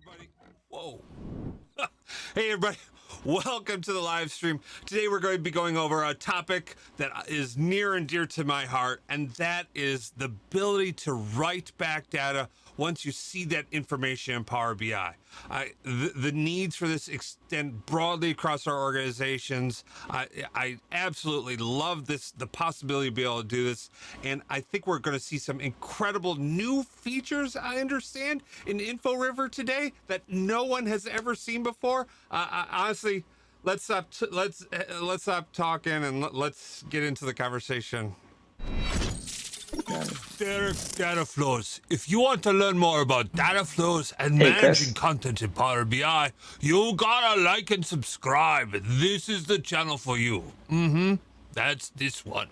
everybody. Whoa. Hey, everybody. Welcome to the live stream. Today we're going to be going over a topic that is near and dear to my heart, and that is the ability to write back data once you see that information in Power BI. The needs for this extend broadly across our organizations. I absolutely love the possibility to be able to do this, and I think we're going to see some incredible new features, I understand, in InfoRiver today that no one has ever seen before. Honestly, let's stop talking and let's get into the conversation. Data flows. If you want to learn more about data flows and managing content in Power BI, you gotta like and subscribe. This is the channel for you. That's this one.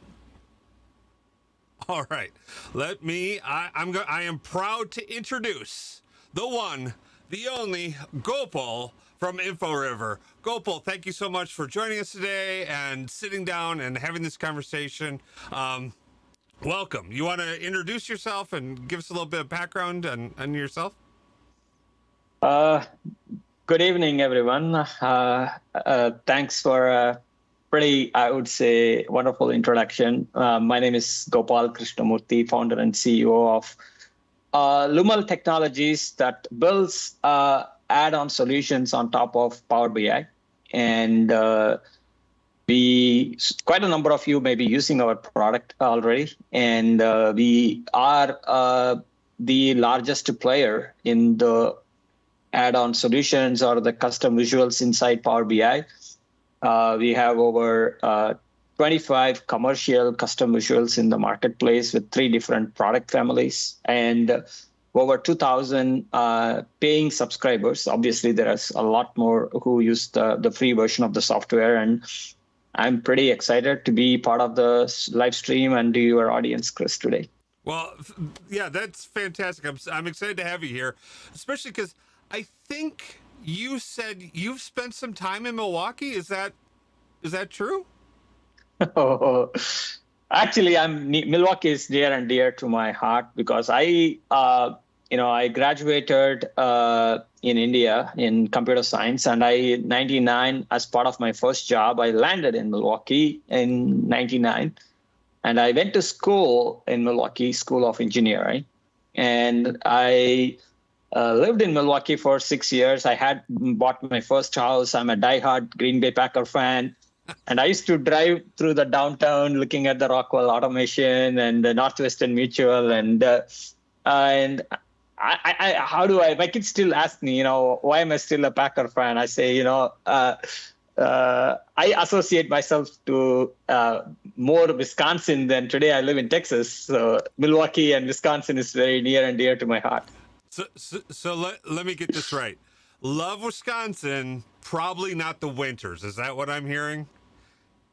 All right. I am proud to introduce the one, the only Gopal from InfoRiver. Gopal, thank you so much for joining us today and sitting down and having this conversation. Welcome. You want to introduce yourself and give us a little bit of background on yourself? Good evening, everyone. Thanks for a pretty, I would say, wonderful introduction. My name is Gopal Krishnamurthy, founder and CEO of Lumal Technologies that builds add-on solutions on top of Power BI. And quite a number of you may be using our product already, and we are the largest player in the add-on solutions or the custom visuals inside Power BI. We have over 25 commercial custom visuals in the marketplace with 3 different product families and over 2,000 paying subscribers. Obviously, there is a lot more who use the free version of the software, and I'm pretty excited to be part of the live stream and to your audience, Chris, today. Well, yeah, that's fantastic. I'm excited to have you here, especially because I think you said you've spent some time in Milwaukee. Is that true? Actually, Milwaukee is near and dear to my heart because I graduated in India in computer science, and in 99, as part of my first job, I landed in Milwaukee in 99, and I went to school in Milwaukee, School of Engineering, and I lived in Milwaukee for 6 years. I had bought my first house. I'm a diehard Green Bay Packer fan. And I used to drive through the downtown looking at the Rockwell Automation and the Northwestern Mutual. And my kids still ask me, why am I still a Packer fan? I say, I associate myself to more Wisconsin than today. I live in Texas. So Milwaukee and Wisconsin is very near and dear to my heart. So let me get this right. Love Wisconsin, probably not the winters. Is that what I'm hearing?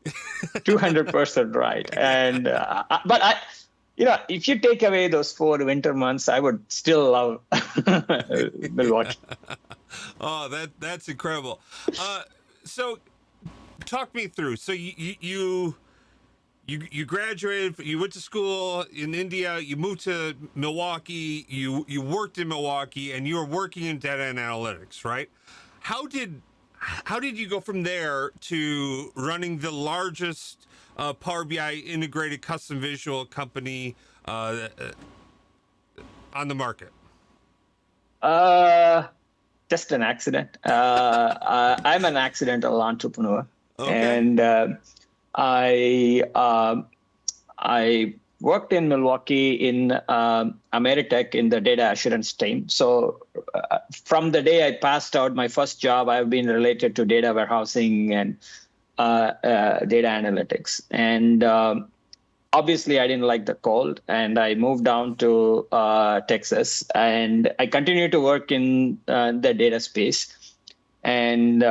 200% right. And but if you take away those 4 winter months, I would still love Milwaukee. Oh, that's incredible. So talk me through. So you graduated, you went to school in India, you moved to Milwaukee, you worked in Milwaukee, and you were working in data and analytics, right? How did you go from there to running the largest Power BI integrated custom visual company on the market? Just an accident. I'm an accidental entrepreneur. Okay. And I worked in Milwaukee in Ameritech in the data assurance team. So from the day I passed out my first job, I've been related to data warehousing and data analytics. And obviously, I didn't like the cold, and I moved down to Texas, and I continued to work in the data space. And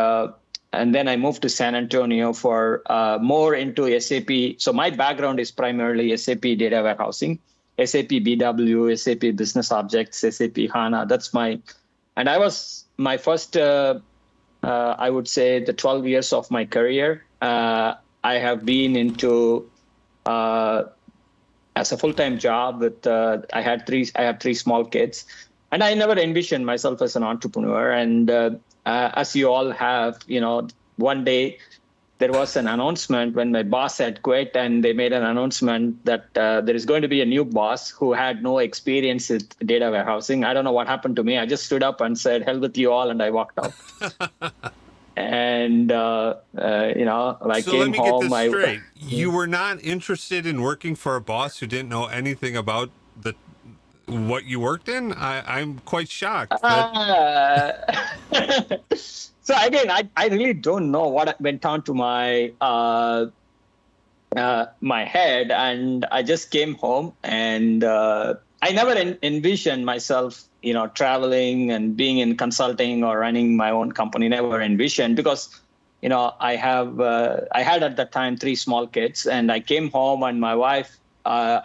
then I moved to San Antonio for more into SAP. So my background is primarily SAP data warehousing, SAP BW, SAP Business Objects, SAP HANA. And I was my first, I would say, the 12 years of my career. I have been into as a full-time job with. I have 3 small kids. and I never envisioned myself as an entrepreneur. And as you all have, one day there was an announcement when my boss had quit, and they made an announcement that there is going to be a new boss who had no experience with data warehousing. I don't know what happened to me. I just stood up and said, "Hell with you all," and I walked out. And I So came let me home. get this straight. You were not interested in working for a boss who didn't know anything about what you worked in? I'm quite shocked. So again, I really don't know what went on to my my head, and I just came home, and I never envisioned myself, traveling and being in consulting or running my own company. Never envisioned, because I had at that time 3 small kids, and I came home, and my wife I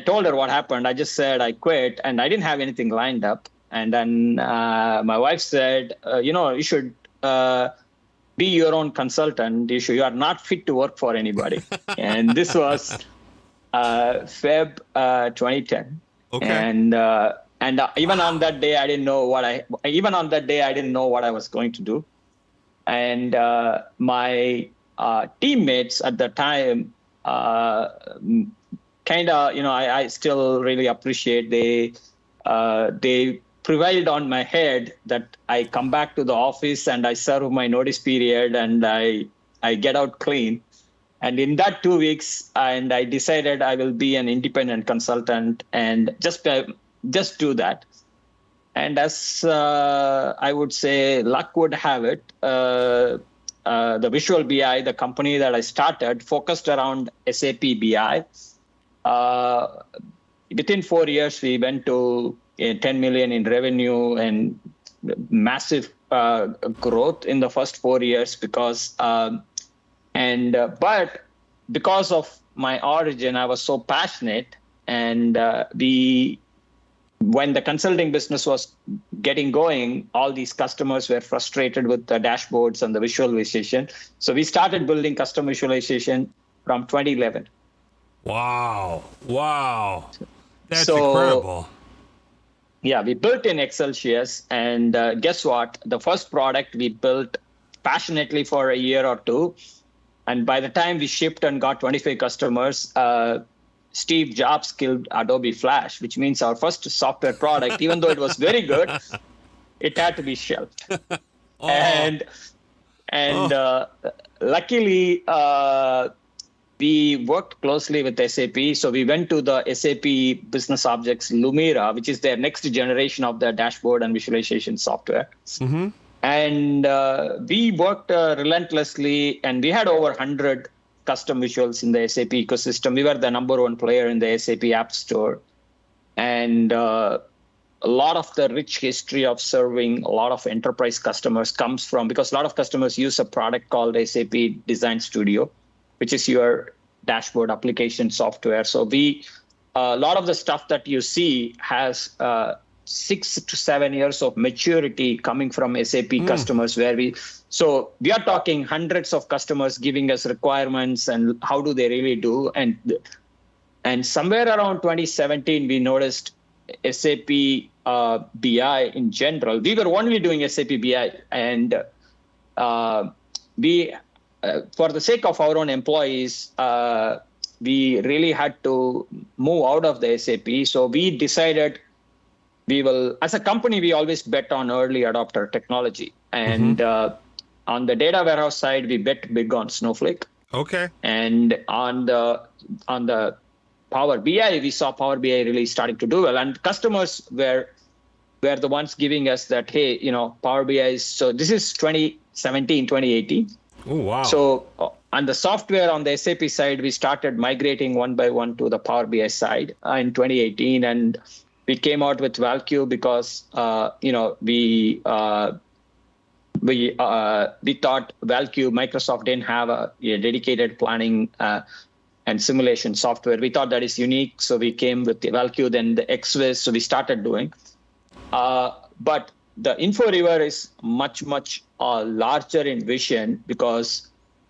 told her what happened. I just said I quit, and I didn't have anything lined up. And then my wife said, you should be your own consultant. You are not fit to work for anybody. And this was Feb 2010. Okay. And even on that day, I didn't know what I was going to do. And my teammates at the time, I still really appreciate they prevailed on my head that I come back to the office and I serve my notice period and I get out clean. And in that 2 weeks, and I decided I will be an independent consultant and just do that. And as I would say, luck would have it, the Visual BI, the company that I started, focused around SAP BI. Within 4 years, we went to 10 million in revenue and massive growth in the first 4 years but because of my origin, I was so passionate, and when the consulting business was getting going, all these customers were frustrated with the dashboards and the visualization. So we started building custom visualization from 2011. Wow. That's incredible. Yeah, we built in Excelsius, and guess what? The first product we built passionately for a year or two. And by the time we shipped and got 25 customers, Steve Jobs killed Adobe Flash, which means our first software product, even though it was very good, it had to be shelved. Oh. And luckily, we worked closely with SAP. So we went to the SAP Business Objects Lumira, which is their next generation of their dashboard and visualization software. Mm-hmm. And we worked relentlessly, and we had over 100 custom visuals in the SAP ecosystem. We were the number 1 player in the SAP App Store. And a lot of the rich history of serving a lot of enterprise customers comes from, because a lot of customers use a product called SAP Design Studio, which is your dashboard application software. So a lot of the stuff that you see has 6 to 7 years of maturity coming from SAP customers, so we are talking hundreds of customers giving us requirements and how do they really do. And somewhere around 2017, we noticed SAP BI in general. We were only doing SAP BI, and we, for the sake of our own employees, we really had to move out of the SAP. So we decided as a company, we always bet on early adopter technology. And on the data warehouse side, we bet big on Snowflake. Okay. And on the Power BI, we saw Power BI really starting to do well. And customers were the ones giving us that, hey, Power BI is, so this is 2017, 2018. Oh, wow. So on the software, on the SAP side, we started migrating one by one to the Power BI side in 2018. And we came out with ValCube because, we thought ValCube, Microsoft didn't have a dedicated planning and simulation software. We thought that is unique. So we came with the ValCube, then the XViz. So we started doing. But the InfoRiver is much, much larger in vision because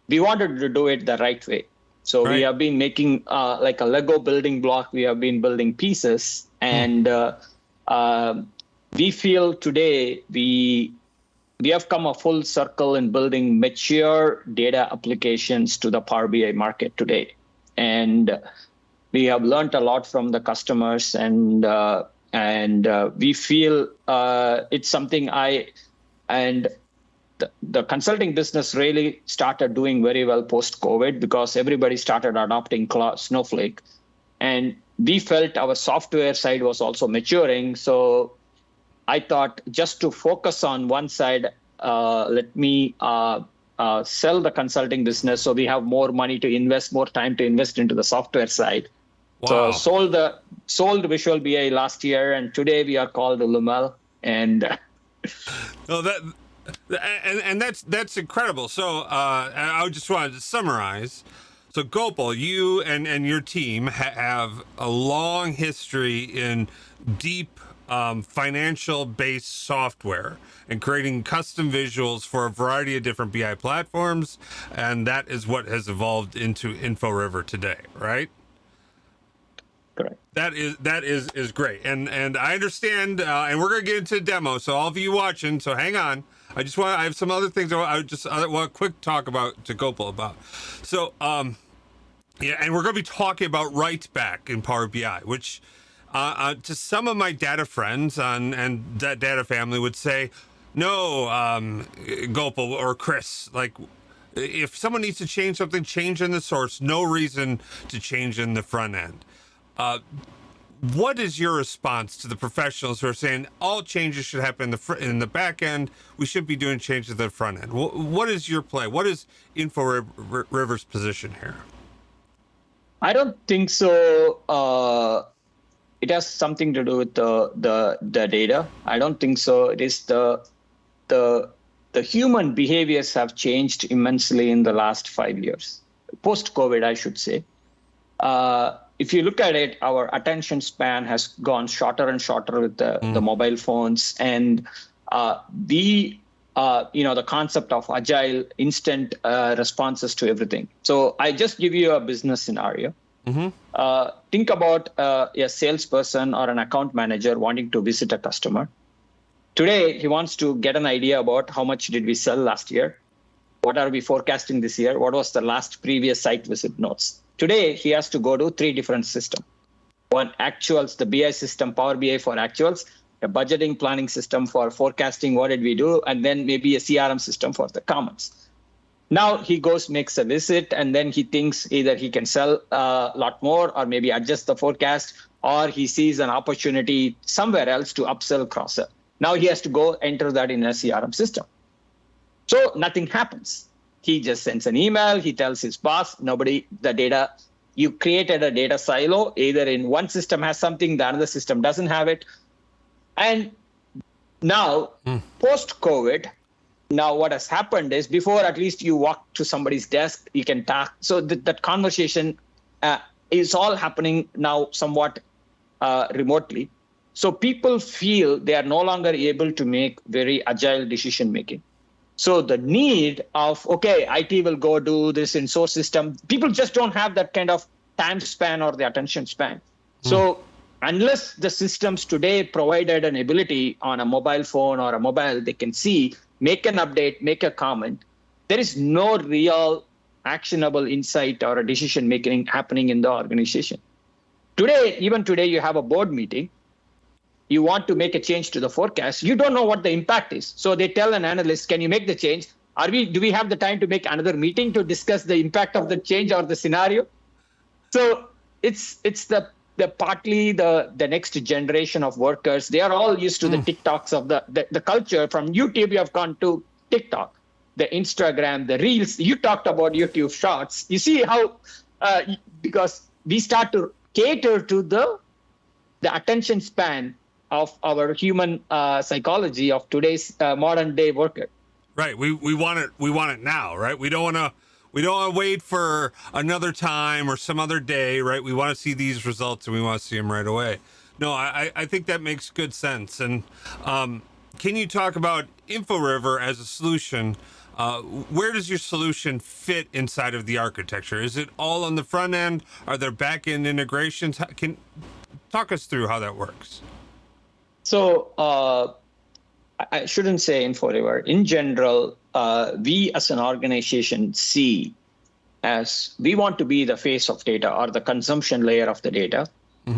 we wanted to do it the right way. So we have been making like a Lego building block. We have been building pieces, and we feel today we have come a full circle in building mature data applications to the Power BI market today. And we have learned a lot from the customers, and we feel it's something the consulting business really started doing very well post-COVID because everybody started adopting Snowflake. And we felt our software side was also maturing. So I thought just to focus on one side, let me sell the consulting business so we have more money to invest, more time to invest into the software side. Wow. So sold Visual BI last year, and today we are called Lumel. And that's incredible. So I just wanted to summarize. So Gopal, you and your team have a long history in deep financial-based software and creating custom visuals for a variety of different BI platforms, and that is what has evolved into InfoRiver today, right? Correct. That is great, and I understand, and we're gonna get into a demo. So all of you watching, so hang on. I have some other things I want a quick talk about to Gopal about. So yeah, and we're gonna be talking about Writeback in Power BI, which to some of my data friends and that data family would say, no, Gopal or Chris, like if someone needs to change something, change in the source. No reason to change in the front end. What is your response to the professionals who are saying all changes should happen in the back end? We should be doing changes at the front end. What is your play? What is InfoRiver's position here? I don't think so. It has something to do with the data. I don't think so. It is the human behaviors have changed immensely in the last 5 years, post-COVID, I should say. If you look at it, our attention span has gone shorter and shorter with the mobile phones, and the concept of agile, instant responses to everything. So I just give you a business scenario. Think about a salesperson or an account manager wanting to visit a customer. Today, he wants to get an idea about how much did we sell last year? What are we forecasting this year? What was the last previous site visit notes? Today, he has to go to 3 different systems. One, actuals, the BI system, Power BI for actuals, a budgeting planning system for forecasting, what did we do, and then maybe a CRM system for the comments. Now he goes, makes a visit, and then he thinks either he can sell a lot more or maybe adjust the forecast, or he sees an opportunity somewhere else to upsell, cross-sell. Now he has to go enter that in a CRM system. So nothing happens. He just sends an email. He tells his boss, you created a data silo. Either in one system has something, the other system doesn't have it. And now, post-COVID, now what has happened is before at least you walk to somebody's desk, you can talk. So that conversation is all happening now somewhat remotely. So people feel they are no longer able to make very agile decision making. So the need of, okay, IT will go do this in source system, people just don't have that kind of time span or the attention span. So unless the systems today provided an ability on a mobile phone or a mobile, they can see, make an update, make a comment, there is no real actionable insight or a decision making happening in the organization. Today, even today, you have a board meeting. You want to make a change to the forecast. You don't know what the impact is. So they tell an analyst, can you make the change? Do we have the time to make another meeting to discuss the impact of the change or the scenario? So it's the partly the next generation of workers. They are all used to the TikToks of the culture. From YouTube, you have gone to TikTok, the Instagram, the Reels. You talked about YouTube Shorts. You see how, because we start to cater to the attention span of our human psychology of today's modern day worker. Right. We want it now, right? We don't want to wait for another time or some other day, right? We want to see these results and we want to see them right away. No, I think that makes good sense. And can you talk about InfoRiver as a solution? Where does your solution fit inside of the architecture? Is it all on the front end? Are there back end integrations? Talk us through how that works. So I shouldn't say InfoRiver. In general, we as an organization see as we want to be the face of data or the consumption layer of the data,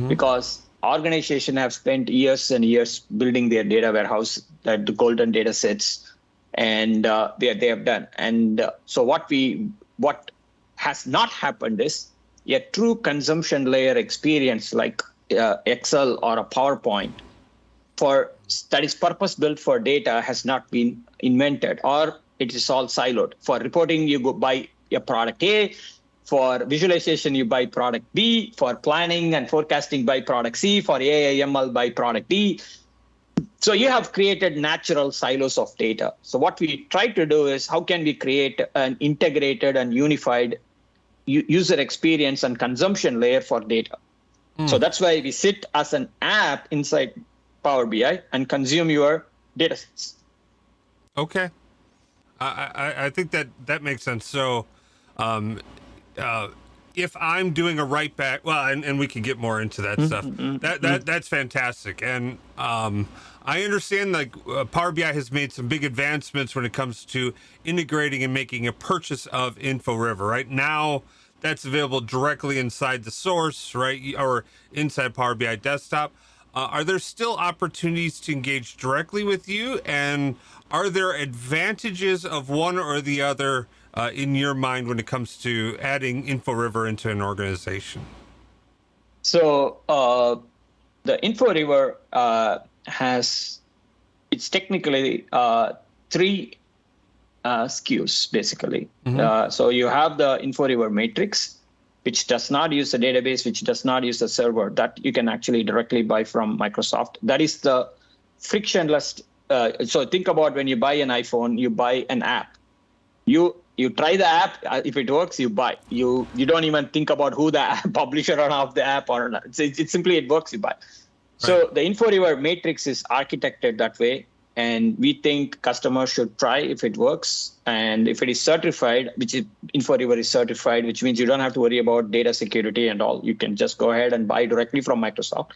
because organizations have spent years and years building their data warehouse, the golden data sets, and they have done. And so what has not happened is a true consumption layer experience like Excel or a PowerPoint that is purpose built for data has not been invented, or it is all siloed. For reporting, you go buy a product A. For visualization, you buy product B. For planning and forecasting, buy product C. For AI/ML, buy product D. So you have created natural silos of data. So what we try to do is how can we create an integrated and unified user experience and consumption layer for data. So that's why we sit as an app inside Power BI and consume your data sets. Okay. I think that makes sense. So if I'm doing a writeback, well, and we can get more into that stuff. That's fantastic. And I understand like Power BI has made some big advancements when it comes to integrating and making a purchase of InfoRiver. Right now, that's available directly inside the source, right, or inside Power BI desktop. Are there still opportunities to engage directly with you? And are there advantages of one or the other in your mind when it comes to adding InfoRiver into an organization? So the InfoRiver it's technically three SKUs, basically. So you have the InfoRiver matrix, which does not use a database, which does not use a server, that you can actually directly buy from Microsoft. That is the frictionless. So think about when you buy an iPhone, you buy an app. You try the app. If it works, you buy. You don't even think about who the publisher of the app or not. It's simply it works, you buy. Right. So the InfoRiver matrix is architected that way. And we think customers should try if it works. And if it is certified, InfoRiver is certified, which means you don't have to worry about data security and all. You can just go ahead and buy directly from Microsoft.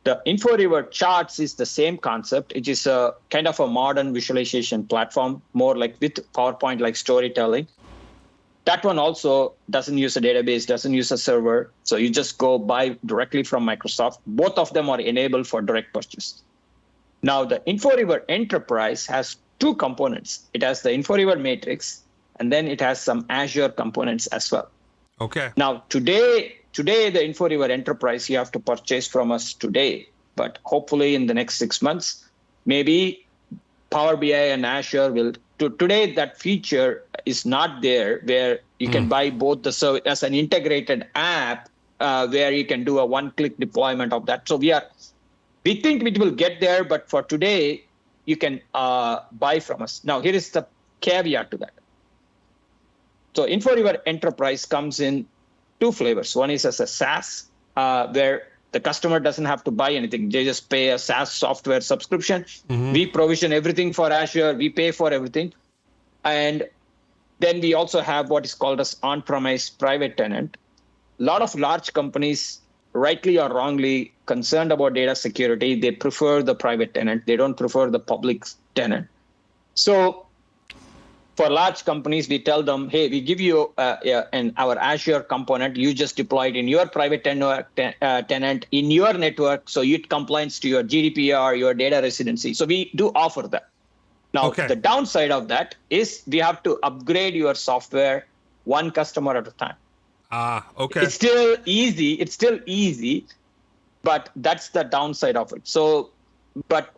The InfoRiver charts is the same concept. It is a kind of a modern visualization platform, more like with PowerPoint like storytelling. That one also doesn't use a database, doesn't use a server. So you just go buy directly from Microsoft. Both of them are enabled for direct purchase. Now, the InfoRiver Enterprise has two components. It has the InfoRiver Matrix, and then it has some Azure components as well. Okay. Now, today, the InfoRiver Enterprise, you have to purchase from us today. But hopefully in the next 6 months, maybe Power BI and Azure will. Today, that feature is not there where you can buy both the service as an integrated app where you can do a one-click deployment of that. So we think it will get there, but for today, you can buy from us. Now, here is the caveat to that. So InfoRiver Enterprise comes in two flavors. One is as a SaaS, where the customer doesn't have to buy anything. They just pay a SaaS software subscription. We provision everything for Azure. We pay for everything. And then we also have what is called as on-premise private tenant. A lot of large companies, rightly or wrongly, concerned about data security, they prefer the private tenant. They don't prefer the public tenant. So for large companies, we tell them, hey, we give you our Azure component. You just deploy it in your private tenant in your network, so it complies to your GDPR, your data residency. So we do offer that. Now, the downside of that is we have to upgrade your software one customer at a time. Okay. It's still easy, but that's the downside of it. So, but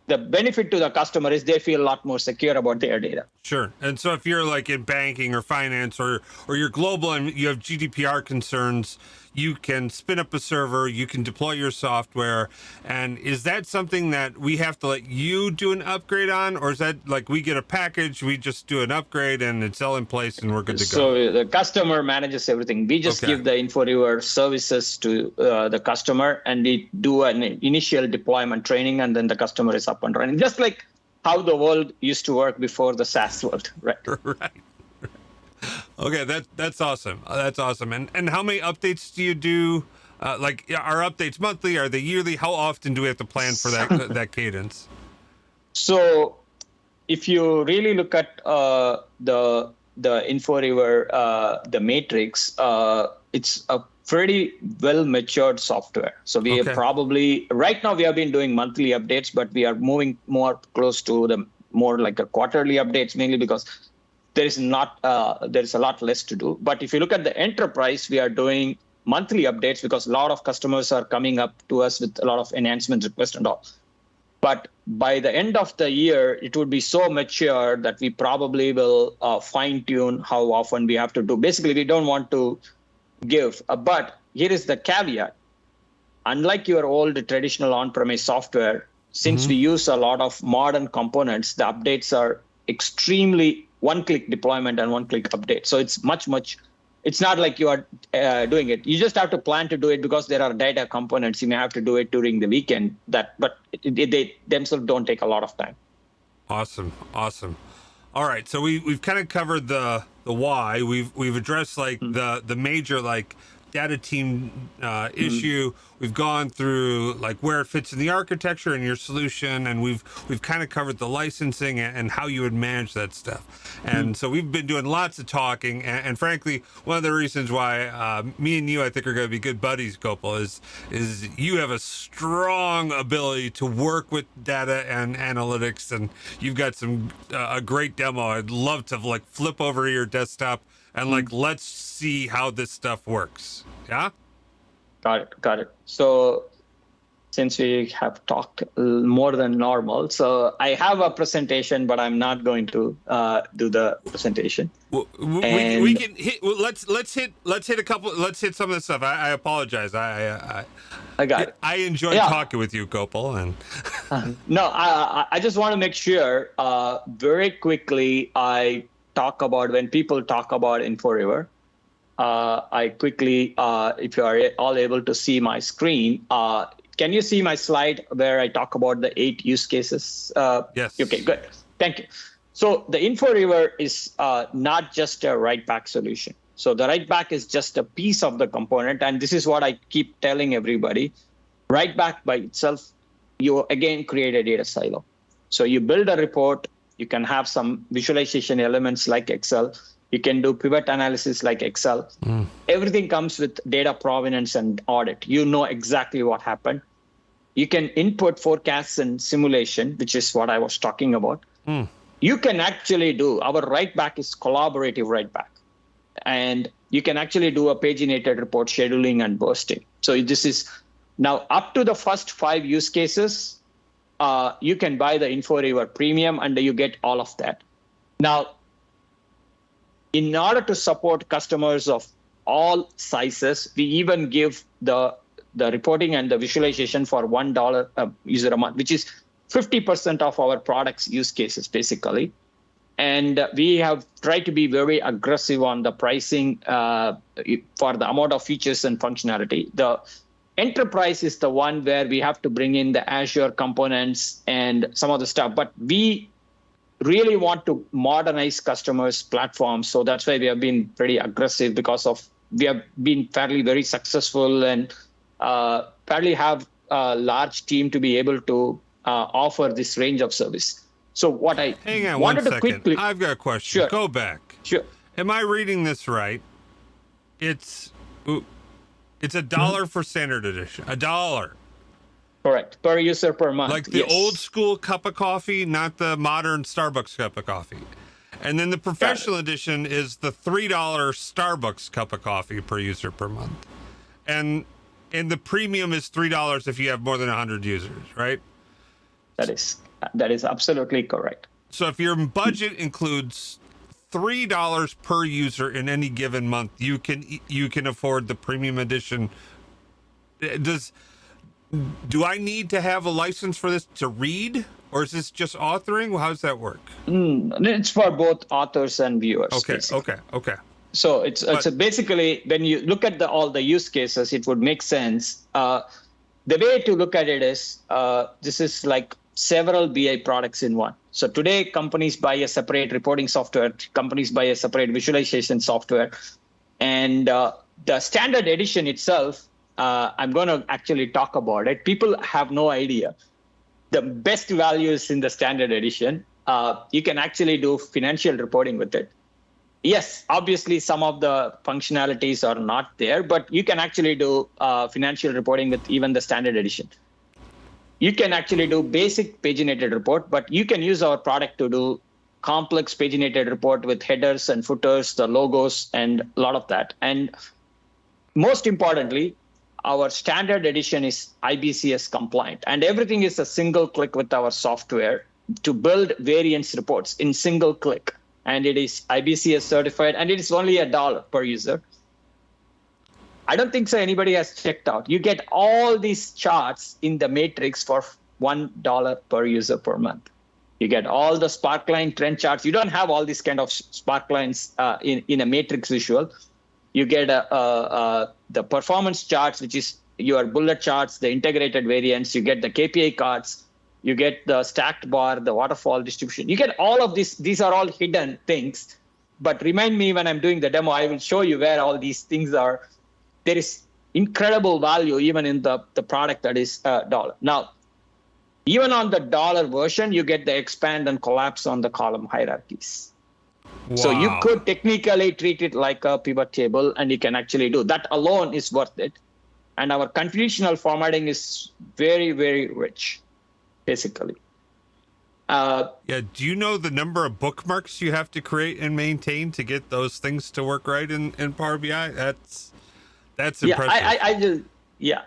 the benefit to the customer is they feel a lot more secure about their data. Sure. And so if you're like in banking or finance or you're global and you have GDPR concerns, you can spin up a server, you can deploy your software. And is that something that we have to let you do an upgrade on? Or is that like we get a package, we just do an upgrade and it's all in place and we're good to go? So the customer manages everything. We just give the InfoRiver services to the customer, and we do an initial deployment training, and then the customer is up and running. Just like how the world used to work before the SaaS world, right? Right. Okay, that's awesome. That's awesome. And how many updates do you do Like, are updates monthly? Are they yearly? How often do we have to plan for that that cadence? So if you really look at the InfoRiver, the matrix, it's a pretty well matured software. So we are probably right now we have been doing monthly updates, but we are moving more close to the more like a quarterly updates, mainly because there is a lot less to do. But if you look at the enterprise, we are doing monthly updates because a lot of customers are coming up to us with a lot of enhancement requests and all. But by the end of the year, it would be so mature that we probably will fine tune how often we have to do. Basically, we don't want to give. But here is the caveat. Unlike your old traditional on-premise software, since we use a lot of modern components, the updates are extremely one-click deployment and one-click update. So it's it's not like you are doing it. You just have to plan to do it because there are data components. You may have to do it during the weekend. But they themselves don't take a lot of time. Awesome. All right, so we've kind of covered the why. We've addressed like the major like data team issue. We've gone through like where it fits in the architecture and your solution, and we've kind of covered the licensing and how you would manage that stuff. And so we've been doing lots of talking, and frankly, one of the reasons why me and you I think are going to be good buddies, Gopal, is you have a strong ability to work with data and analytics, and you've got some a great demo. I'd love to like flip over your desktop and like let's see how this stuff works. Yeah. Got it. So since we have talked more than normal, so I have a presentation, but I'm not going to do the presentation. Well, we can hit. Well, let's hit a couple. Let's hit some of the stuff. I apologize. I got it. I enjoyed talking with you, Gopal, and no, I just want to make sure very quickly I talk about when people talk about InfoRiver. I quickly, if you are all able to see my screen, can you see my slide where I talk about the 8 use cases? Yes. Okay, good. Thank you. So the InfoRiver is not just a Writeback solution. So the Writeback is just a piece of the component. And this is what I keep telling everybody. Writeback by itself, you again create a data silo. So you build a report. You can have some visualization elements like Excel. You can do pivot analysis like Excel. Everything comes with data provenance and audit. You know exactly what happened. You can input forecasts and simulation, which is what I was talking about. You can actually do, our Writeback is collaborative Writeback. And you can actually do a paginated report scheduling and bursting. So this is now up to the first 5 use cases. You can buy the InfoRiver Premium and you get all of that. Now, in order to support customers of all sizes, we even give the reporting and the visualization for $1 a user a month, which is 50% of our products use cases, basically. And we have tried to be very aggressive on the pricing for the amount of features and functionality. The enterprise is the one where we have to bring in the Azure components and some of the stuff, but we really want to modernize customers' platforms. So that's why we have been pretty aggressive because we have been fairly very successful and fairly have a large team to be able to offer this range of service. So what I hang on wanted 1 to second. quickly, I've got a question. Sure. Go back. Sure. Am I reading this right? It's $1 for standard edition. $1. Correct. Per user per month. Like the old school cup of coffee, not the modern Starbucks cup of coffee. And then the professional edition is the $3 Starbucks cup of coffee per user per month. And the premium is $3 if you have more than 100 users, right? That is absolutely correct. So if your budget includes $3 per user in any given month, you can afford the premium edition. Do I need to have a license for this to read, or is this just authoring? Well, how does that work? It's for both authors and viewers. Okay. So it's basically when you look at all the use cases, it would make sense. The way to look at it is this is like several BI products in one. So today, companies buy a separate reporting software, companies buy a separate visualization software, and the standard edition itself I'm going to actually talk about it. People have no idea. The best value is in the standard edition. You can actually do financial reporting with it. Yes, obviously some of the functionalities are not there, but you can actually do financial reporting with even the standard edition. You can actually do basic paginated report, but you can use our product to do complex paginated report with headers and footers, the logos, and a lot of that. And most importantly, our standard edition is IBCS compliant, and everything is a single click with our software to build variance reports in single click. And it is IBCS certified, and it is only $1 per user. I don't think so anybody has checked out. You get all these charts in the matrix for $1 per user per month. You get all the sparkline trend charts. You don't have all these kind of sparklines in a matrix visual. You get the performance charts, which is your bullet charts, the integrated variance. You get the KPI cards. You get the stacked bar, the waterfall distribution. You get all of this. These are all hidden things. But remind me when I'm doing the demo, I will show you where all these things are. There is incredible value even in the product that is $1. Now, even on the $1 version, you get the expand and collapse on the column hierarchies. Wow. So you could technically treat it like a pivot table, and you can actually do that. Alone is worth it. And our conditional formatting is very, very rich, basically. Do you know the number of bookmarks you have to create and maintain to get those things to work right in Power BI? That's impressive.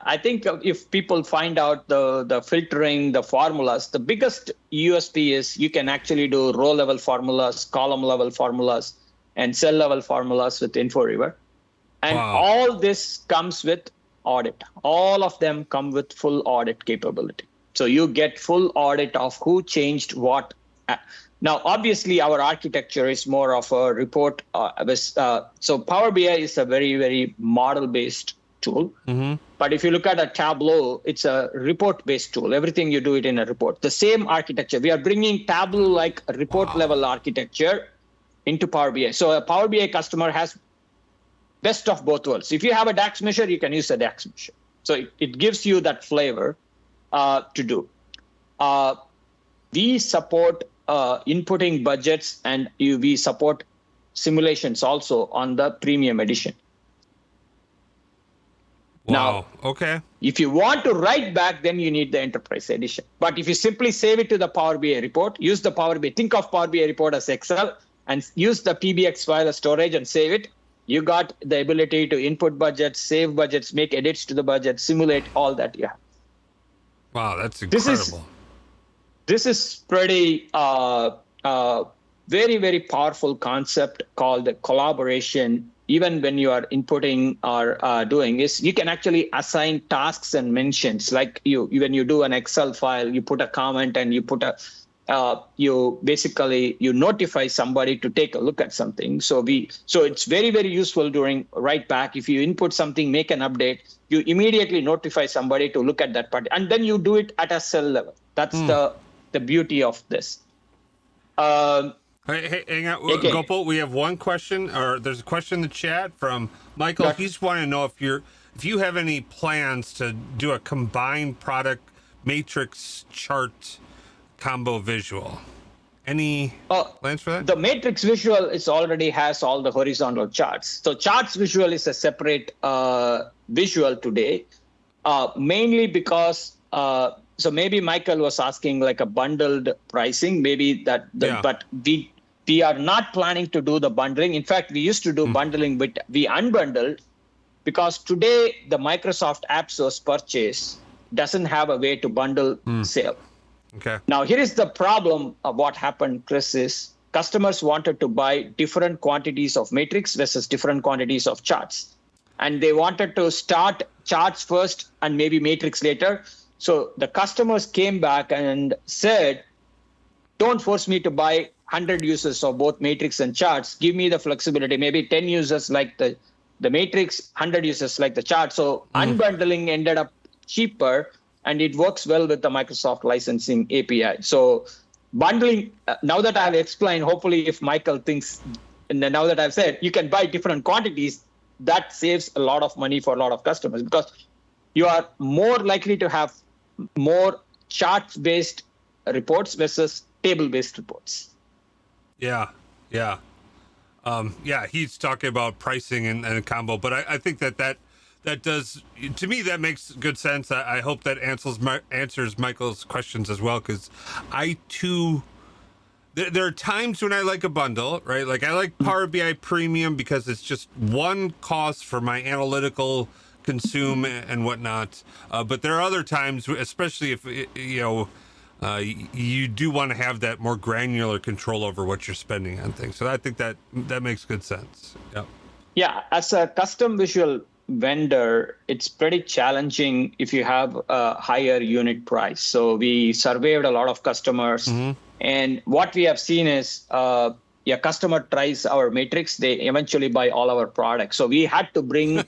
I think if people find out the filtering, the formulas, the biggest USP is you can actually do row level formulas, column level formulas, and cell level formulas with InfoRiver. And all this comes with audit. All of them come with full audit capability. So you get full audit of who changed what. Now, obviously, our architecture is more of a report. So Power BI is a very, very model-based tool. Mm-hmm. But if you look at a Tableau, it's a report-based tool. Everything you do it in a report. The same architecture. We are bringing Tableau-like report-level architecture into Power BI. So a Power BI customer has best of both worlds. If you have a DAX measure, you can use a DAX measure. So it gives you that flavor to do. We support inputting budgets, and we support simulations also on the premium edition. Wow. Now, okay. If you want to write back, then you need the enterprise edition. But if you simply save it to the Power BI report, use the Power BI, think of Power BI report as Excel, and use the PBX file as storage and save it, you got the ability to input budgets, save budgets, make edits to the budget, simulate all that you have. Wow, that's incredible. This is pretty very, very powerful concept called collaboration. Even when you are inputting or doing is you can actually assign tasks and mentions. Like when you do an Excel file, you put a comment and you put you notify somebody to take a look at something. So it's very, very useful during Writeback. If you input something, make an update, you immediately notify somebody to look at that part, and then you do it at a cell level. That's the beauty of this. Hey, hang on, okay. Gopal. We have one question, or there's a question in the chat from Michael. He's wanting to know if you have any plans to do a combined product matrix chart combo visual. Any plans for that? The matrix visual already has all the horizontal charts. So charts visual is a separate visual today, mainly because. So maybe Michael was asking like a bundled pricing, maybe but we are not planning to do the bundling. In fact, we used to do bundling, but we unbundled because today the Microsoft AppSource purchase doesn't have a way to bundle sale. Okay. Now, here is the problem of what happened, Chris, is customers wanted to buy different quantities of matrix versus different quantities of charts. And they wanted to start charts first and maybe matrix later. So the customers came back and said, don't force me to buy 100 users of both matrix and charts. Give me the flexibility, maybe 10 users like the matrix, 100 users like the chart. So unbundling ended up cheaper, and it works well with the Microsoft licensing API. So bundling, now that I've explained, hopefully if Michael thinks, and now that I've said, you can buy different quantities, that saves a lot of money for a lot of customers, because you are more likely to have more charts-based reports versus table-based reports. Yeah. He's talking about pricing and a combo, but I think that does, to me, that makes good sense. I hope that answers Michael's questions as well, because I too, there are times when I like a bundle, right? Like I like Power BI Premium because it's just one cost for my analytical consume and whatnot. But there are other times, especially if, you do want to have that more granular control over what you're spending on things. So I think that makes good sense. Yep. Yeah, as a custom visual vendor, it's pretty challenging if you have a higher unit price. So we surveyed a lot of customers, and what we have seen is a customer tries our matrix, they eventually buy all our products. So we had to bring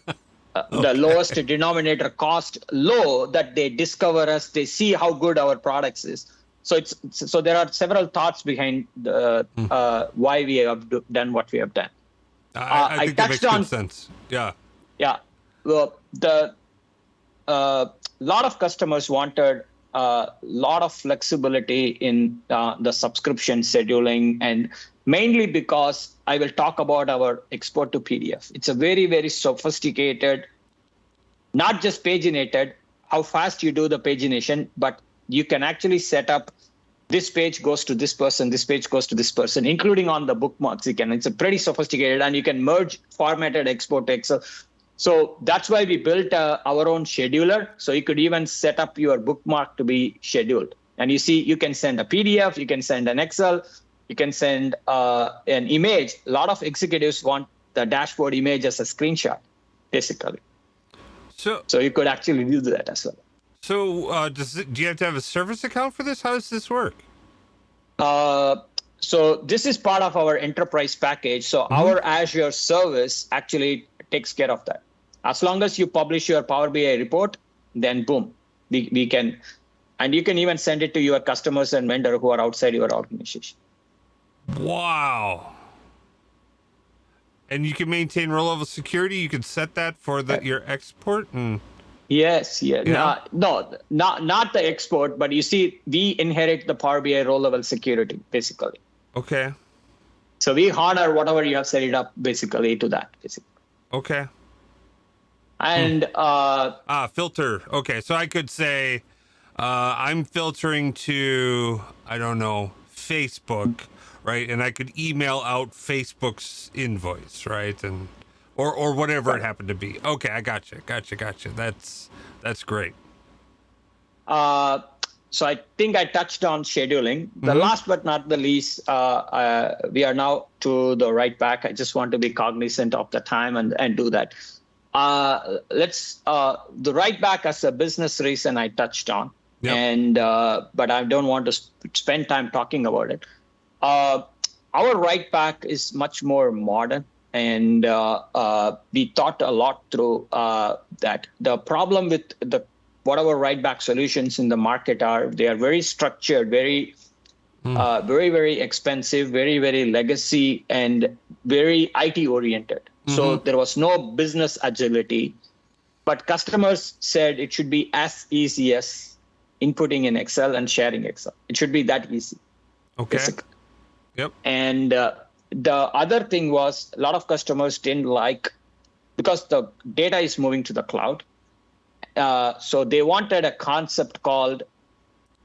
the lowest denominator cost low, that they discover us, they see how good our products is. So there are several thoughts behind the why we have done what we have done. I think that makes good sense. Yeah. Well, lot of customers wanted a lot of flexibility in the subscription scheduling, and mainly because I will talk about our export to PDF. It's a very, very sophisticated, not just paginated, how fast you do the pagination, but you can actually set up this page goes to this person, this page goes to this person, including on the bookmarks. It's a pretty sophisticated, and you can merge formatted export to Excel. So that's why we built our own scheduler. So you could even set up your bookmark to be scheduled. And you can send a PDF, you can send an Excel, you can send an image. A lot of executives want the dashboard image as a screenshot, basically. So you could actually do that as well. So do you have to have a service account for this? How does this work? So this is part of our enterprise package. So our Azure service actually takes care of that. As long as you publish your Power BI report, then boom, we can, and you can even send it to your customers and vendor who are outside your organization. Wow. And you can maintain row-level security. You can set that for your export. Yes. No, not the export, but you see, we inherit the Power BI row-level security, basically. Okay. So we honor whatever you have set it up, basically, to that, basically. Okay. And filter. Okay, so I could say I'm filtering to, I don't know, Facebook, right? And I could email out Facebook's invoice, right? And or whatever it happened to be. Okay, I gotcha. That's great. So I think I touched on scheduling. The last but not the least, we are now to the Writeback. I just want to be cognizant of the time and do that. The Writeback as a business reason I touched on, but I don't want to spend time talking about it. Our Writeback is much more modern, and we thought a lot through that. The problem with whatever Writeback solutions in the market they are very structured, very, very expensive, very, very legacy, and very IT oriented. So there was no business agility, but customers said it should be as easy as inputting in Excel and sharing Excel. It should be that easy. Okay. Basically. Yep. And the other thing was, a lot of customers didn't like, because the data is moving to the cloud. So they wanted a concept called,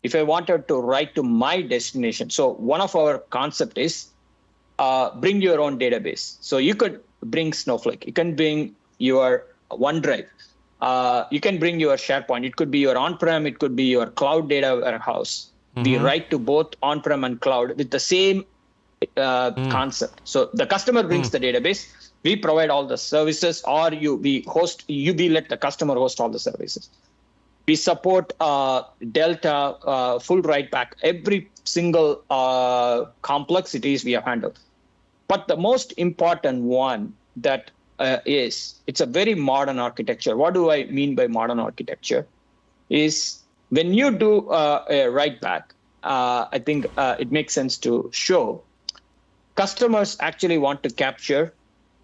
if I wanted to write to my destination. So one of our concept is bring your own database. So you could bring Snowflake. You can bring your OneDrive. You can bring your SharePoint. It could be your on-prem. It could be your cloud data warehouse. We write to both on-prem and cloud with the same concept. So the customer brings the database. We provide all the services, or we let the customer host all the services. We support Delta, full Writeback, every single complexities we have handled. But the most important one that it's a very modern architecture. What do I mean by modern architecture? Is when you do a Writeback, I think it makes sense to show customers actually want to capture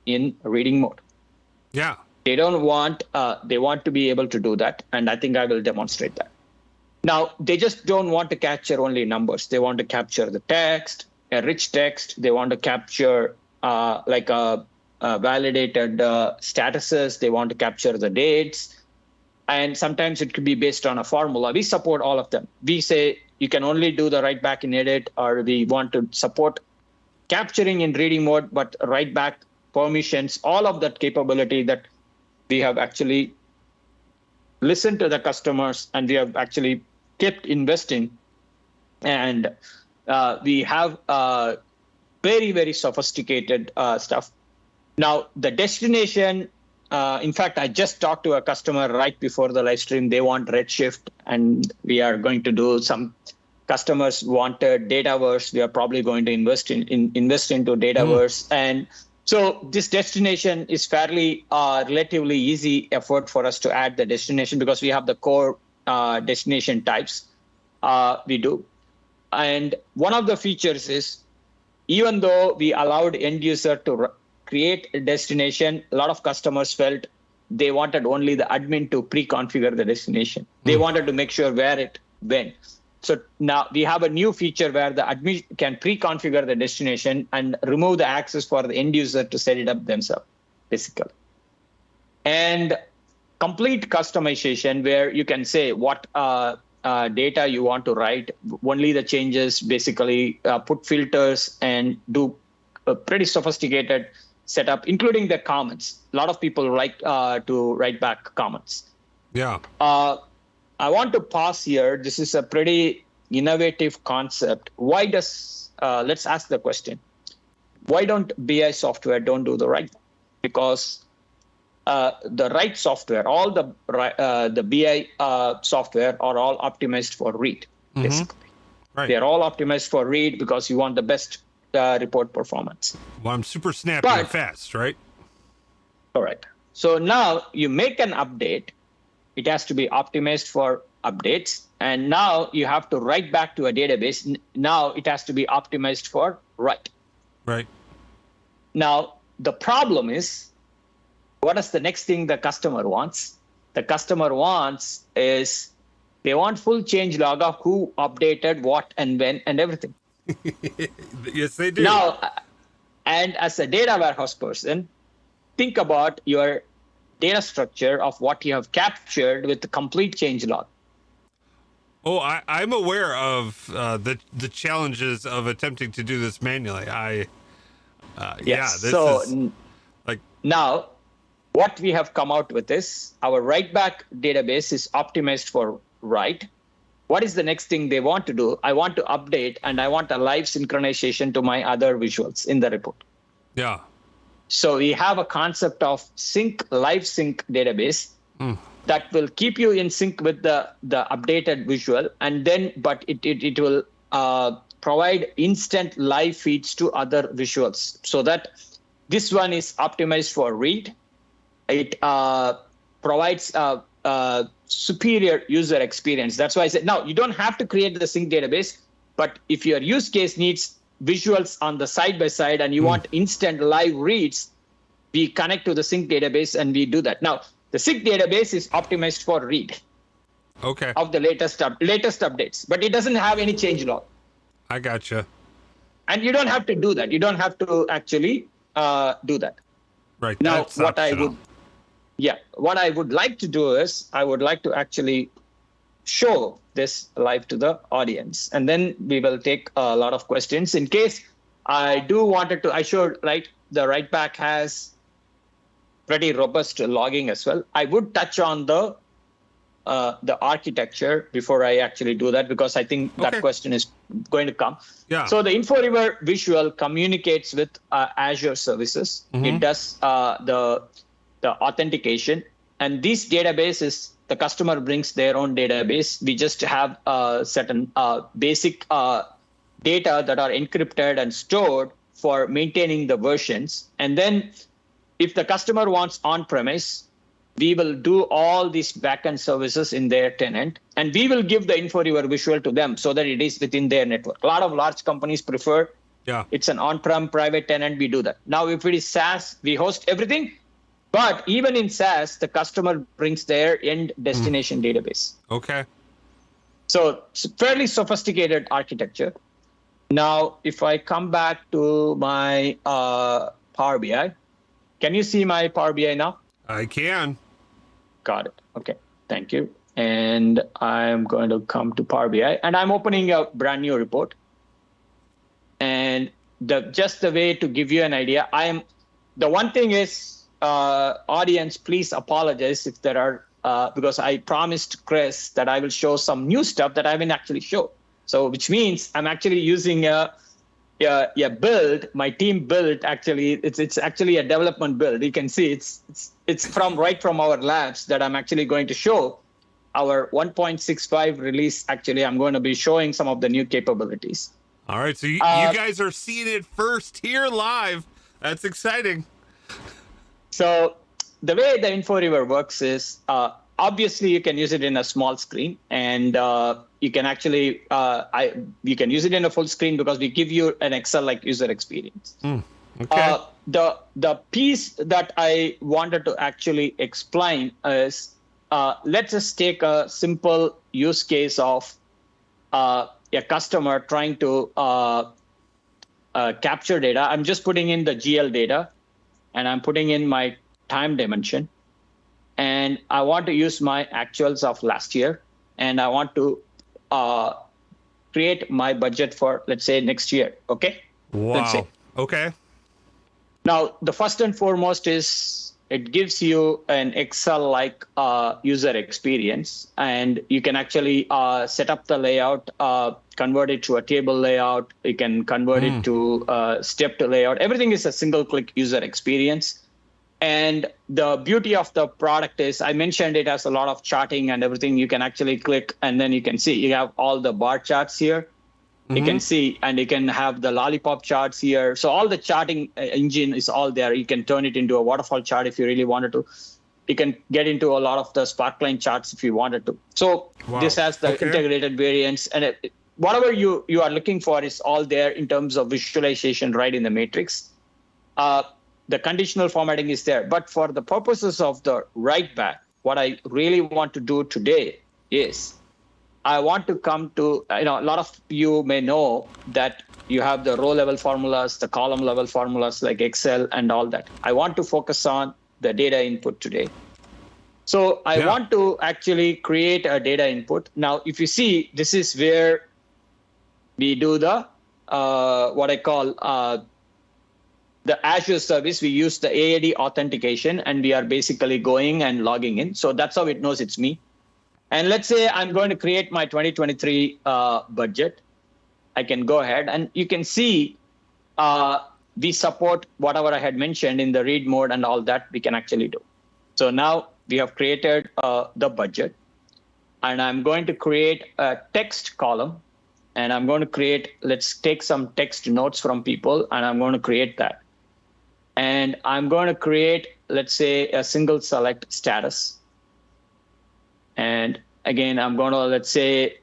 in reading mode. Yeah. They don't want, they want to be able to do that. And I think I will demonstrate that. Now, they just don't want to capture only numbers. They want to capture the text, a rich text. They want to capture like a validated statuses. They want to capture the dates. And sometimes it could be based on a formula. We support all of them. We say you can only do the write back in edit, or we want to support capturing in reading mode, but write back permissions, all of that capability that we have actually listened to the customers, and we have actually kept investing. And we have very, very sophisticated stuff. Now, the destination, in fact, I just talked to a customer right before the live stream. They want Redshift, and we are going to do some. Customers wanted Dataverse. We are probably going to invest into Dataverse. And so this destination is fairly relatively easy effort for us to add the destination, because we have the core destination types we do. And one of the features is, even though we allowed end user to create a destination, a lot of customers felt they wanted only the admin to pre-configure the destination. They wanted to make sure where it went. So now we have a new feature where the admin can pre-configure the destination and remove the access for the end user to set it up themselves, basically. And complete customization, where you can say what data you want to write, only the changes, basically put filters and do a pretty sophisticated setup, including the comments. A lot of people like to write back comments. Yeah. I want to pause here. This is a pretty innovative concept. Why does, let's ask the question, why don't BI software don't do the write? Because the write software, all the BI software are all optimized for read, basically. Right. They're all optimized for read because you want the best report performance. Well, I'm super snappy and fast, right? All right. So now you make an update. It has to be optimized for updates. And now you have to write back to a database. Now it has to be optimized for write. Right. Now, the problem is, what is the next thing the customer wants? The customer wants is, they want full change log of who updated what and when and everything. Yes, they do. Now, and as a data warehouse person, think about your data structure of what you have captured with the complete change log. Oh, I'm aware of the challenges of attempting to do this manually. Yes. This so is like, now what we have come out with is our writeback database is optimized for write. What is the next thing they want to do? I want to update, and I want a live synchronization to my other visuals in the report. Yeah. So we have a concept of live sync database that will keep you in sync with the updated visual, and then but it will provide instant live feeds to other visuals, so that this one is optimized for read. It provides superior user experience. That's why I said, now you don't have to create the sync database, but if your use case needs visuals on the side by side and you want instant live reads, we connect to the sync database and we do that. Now, the sync database is optimized for read of the latest updates, but it doesn't have any change log. I gotcha. And you don't have to do that. You don't have to actually do that. Right. Now, That's optional. what I would like to do is, I would like to actually show this live to the audience, and then we will take a lot of questions. In case I showed, right, the Writeback has pretty robust logging as well. I would touch on the architecture before I actually do that, because I think that question is going to come. Yeah. So the InfoRiver visual communicates with Azure services. It does the authentication, and this database is, the customer brings their own database. We just have certain basic data that are encrypted and stored for maintaining the versions. And then if the customer wants on-premise, we will do all these backend services in their tenant, and we will give the InfoRiver visual to them so that it is within their network. A lot of large companies prefer it's an on-prem private tenant. We do that. Now, if it is SaaS, we host everything, But even in SaaS, the customer brings their end destination database. Okay. So it's fairly sophisticated architecture. Now, if I come back to my Power BI, can you see my Power BI now? I can. Got it. Okay. Thank you. And I'm going to come to Power BI, and I'm opening a brand new report. And just the way to give you an idea, the one thing is, audience, please apologize if there are, because I promised Chris that I will show some new stuff that I haven't actually shown. So which means I'm actually using a build, my team built actually, it's actually a development build. You can see it's right from our labs that I'm actually going to show our 1.65 release. Actually, I'm going to be showing some of the new capabilities. All right, so you guys are seeing it first here live. That's exciting. So the way the InfoRiver works is, obviously you can use it in a small screen, and you can actually you can use it in a full screen because we give you an Excel-like user experience. Okay. The piece that I wanted to actually explain is, let's just take a simple use case of a customer trying to capture data. I'm just putting in the GL data, and I'm putting in my time dimension, and I want to use my actuals of last year, and I want to create my budget for, let's say, next year. Okay. Wow. Okay. Now, the first and foremost is it gives you an Excel-like user experience, and you can actually set up the layout, convert it to a table layout. You can convert it to stepped layout. Everything is a single-click user experience. And the beauty of the product is, I mentioned it has a lot of charting and everything. You can actually click, and then you can see you have all the bar charts here. You can see, and you can have the lollipop charts here. So all the charting engine is all there. You can turn it into a waterfall chart if you really wanted to. You can get into a lot of the sparkline charts if you wanted to. So this has the integrated variance, and whatever you are looking for is all there in terms of visualization right in the matrix. The conditional formatting is there. But for the purposes of the Writeback, what I really want to do today is I want to come to, a lot of you may know that you have the row level formulas, the column level formulas like Excel and all that. I want to focus on the data input today. So I want to actually create a data input. Now, if you see, this is where we do the, what I call the Azure service. We use the AAD authentication, and we are basically going and logging in. So that's how it knows it's me. And let's say I'm going to create my 2023 budget. I can go ahead, and you can see we support whatever I had mentioned in the read mode and all that we can actually do. So now we have created the budget, and I'm going to create a text column, and I'm going to create, let's take some text notes from people, and I'm going to create that. And I'm going to create, let's say, a single select status. And again, I'm going to, let's say,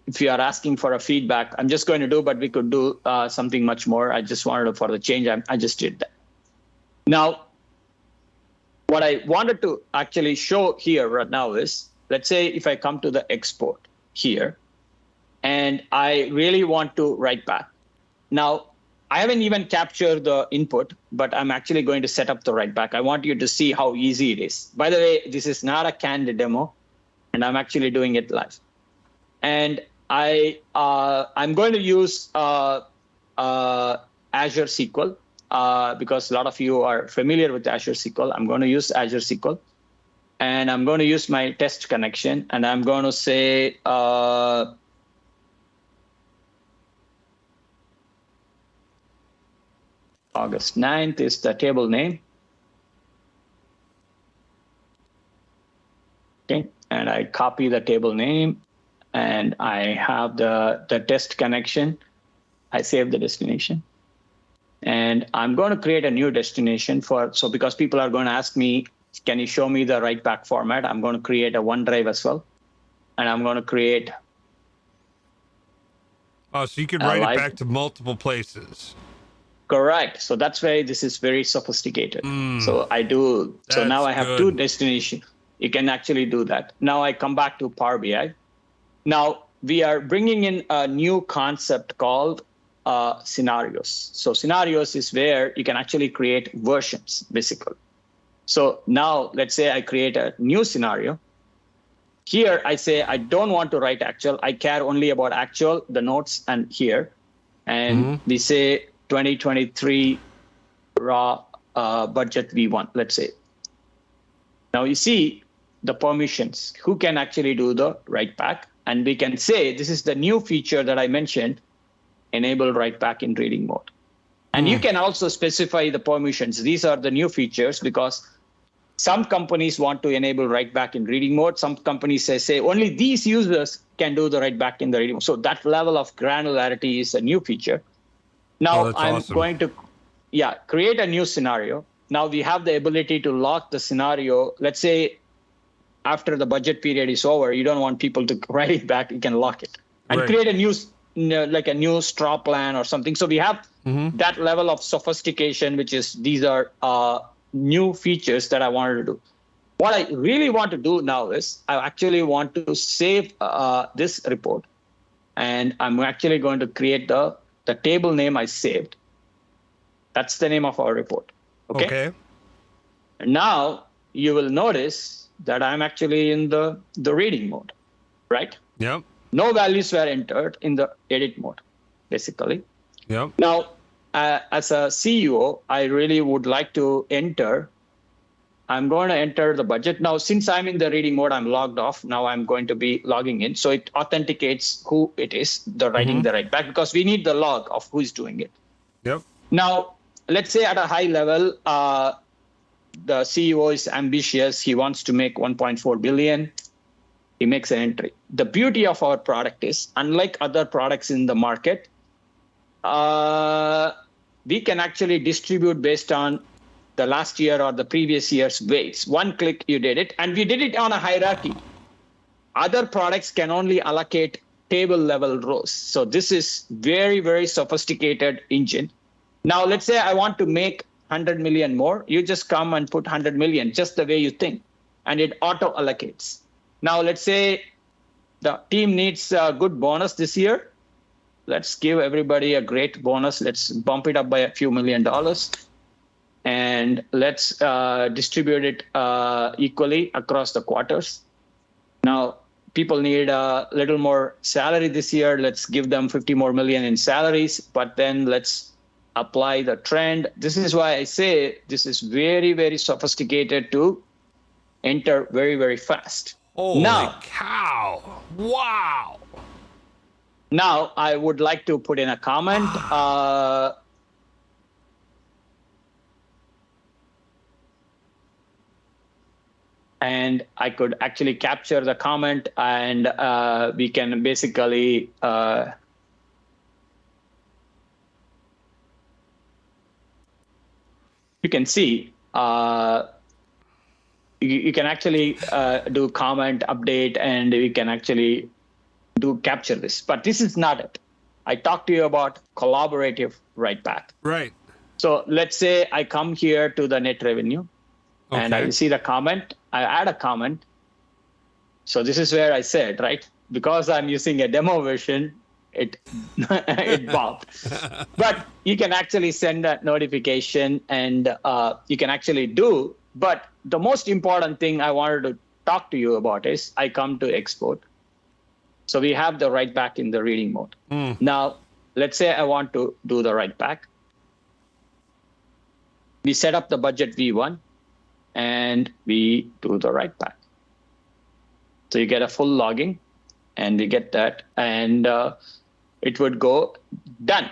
if you are asking for a feedback, I'm just going to do, but we could do something much more. I just wanted to, for the change, I just did that. Now, what I wanted to actually show here right now is, let's say if I come to the export here, and I really want to write back. Now, I haven't even captured the input, but I'm actually going to set up the write back. I want you to see how easy it is. By the way, this is not a canned demo, and I'm actually doing it live. And I'm going to use Azure SQL because a lot of you are familiar with Azure SQL. I'm going to use Azure SQL, and I'm going to use my test connection, and I'm going to say August 9th is the table name. Okay, and I copy the table name, and I have the test connection. I save the destination, and I'm going to create a new destination so because people are going to ask me, can you show me the write back format? I'm going to create a OneDrive as well, and I'm going to create. Oh, so you could write it back to multiple places. Correct. So that's why this is very sophisticated. So I do. So now I have two destinations. You can actually do that. Now I come back to Power BI. Now we are bringing in a new concept called scenarios. So scenarios is where you can actually create versions, basically. So now let's say I create a new scenario. Here I say I don't want to write actual. I care only about actual, the notes, and here. And we say 2023 raw budget V1, let's say. Now you see the permissions, who can actually do the write back. And we can say, this is the new feature that I mentioned, enable write back in reading mode. And you can also specify the permissions. These are the new features because some companies want to enable write back in reading mode. Some companies say only these users can do the write back in the reading mode. So that level of granularity is a new feature. Now I'm going to create a new scenario. Now we have the ability to lock the scenario. Let's say after the budget period is over, you don't want people to write it back. You can lock it and create a new, like a new straw plan or something. So we have that level of sophistication, which is these are new features that I wanted to do. What I really want to do now is I actually want to save this report, and I'm actually going to create the table name I saved. That's the name of our report. Okay. And now you will notice that I'm actually in the reading mode, right? Yep. No values were entered in the edit mode, basically. Yep. Now, as a CEO, I really would like to enter. I'm going to enter the budget. Now, since I'm in the reading mode, I'm logged off. Now I'm going to be logging in. So it authenticates who it is, the writing the write back, because we need the log of who is doing it. Yep. Now, let's say at a high level, the CEO is ambitious. He wants to make 1.4 billion. He makes an entry. The beauty of our product is, unlike other products in the market, we can actually distribute based on the last year or the previous year's weights. One click, you did it. And we did it on a hierarchy. Other products can only allocate table level rows. So this is very, very sophisticated engine. Now, let's say I want to make 100 million more. You just come and put 100 million, just the way you think, and it auto allocates. Now, let's say the team needs a good bonus this year. Let's give everybody a great bonus. Let's bump it up by a few $1 million. And let's distribute it equally across the quarters. Now, people need a little more salary this year. Let's give them 50 more million in salaries, but then let's apply the trend. This is why I say this is very, very sophisticated to enter very, very fast. Holy cow. Wow. Now, I would like to put in a comment. And I could actually capture the comment, and we can basically you can see you can actually do comment update, and we can actually do capture this. But this is not it. I talked to you about collaborative write back. Right. So let's say I come here to the net revenue, and I see the comment. I add a comment. So this is where I said, right, because I'm using a demo version, it bopped. But you can actually send a notification, and you can actually do. But the most important thing I wanted to talk to you about is I come to export. So we have the write back in the reading mode. Now, let's say I want to do the write back. We set up the budget V1, and we do the write back. So you get a full logging, and we get that, and it would go done.